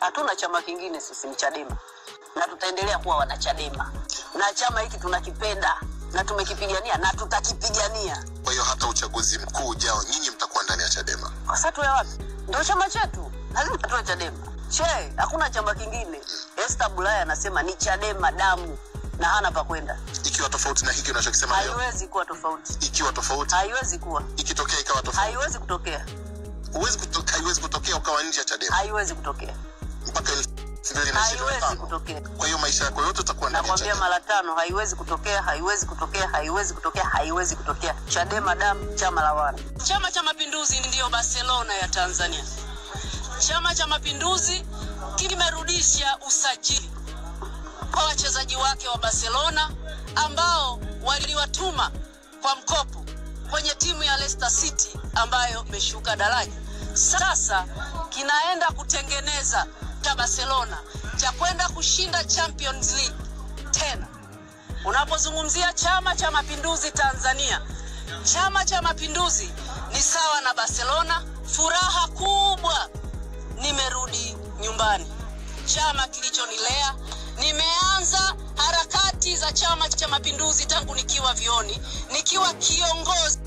Hatuna chama kingine, sisi ni Chadema. Na tutaendelea kuwa wana Chadema. Na chama hiki tunakipenda na tumekipigania na tutakipigania. Kwa hiyo hata uchaguzi mkuu ujao nyinyi mtakuwa ndani ya Chadema. Kwa sababu ya wapi? Ndio chama chetu. Lazima tuwe Chadema. Hakuna chama kingine. Esther Bulaya anasema ni Chadema damu na hana pa kwenda. Ikiwa tofauti na hiki unachokisema leo. Haiwezi kuwa tofauti. Ikiwa tofauti. Haiwezi kuwa. Ikitokea ikawa tofauti. Haiwezi kutokea. Haiwezi kutokea ukawa nje ya Chadema. Haiwezi kutokea. Mpaka haiwezi kutokea. Kwa hiyo maisha yako yote utakuwa ndani ya Chadema. Nakwambia mara 5 haiwezi kutokea, haiwezi kutokea, haiwezi kutokea, haiwezi kutokea. Chadema damu, chama la wana. Chama cha Mapinduzi ndio Barcelona ya Tanzania. Chama cha Mapinduzi kimerudisha usajili kwa wachezaji wake wa Barcelona ambao waliwatuma kwa mkopo kwenye timu ya Leicester City ambayo imeshuka daraja. Sasa kinaenda kutengeneza cha Barcelona cha kwenda kushinda Champions League tena. Unapozungumzia Chama cha Mapinduzi Tanzania, Chama cha Mapinduzi ni sawa na Barcelona. Furaha kubwa, nimerudi nyumbani. Chama kilichonilea, nimeanza harakati za Chama cha Mapinduzi tangu nikiwa vioni, nikiwa kiongozi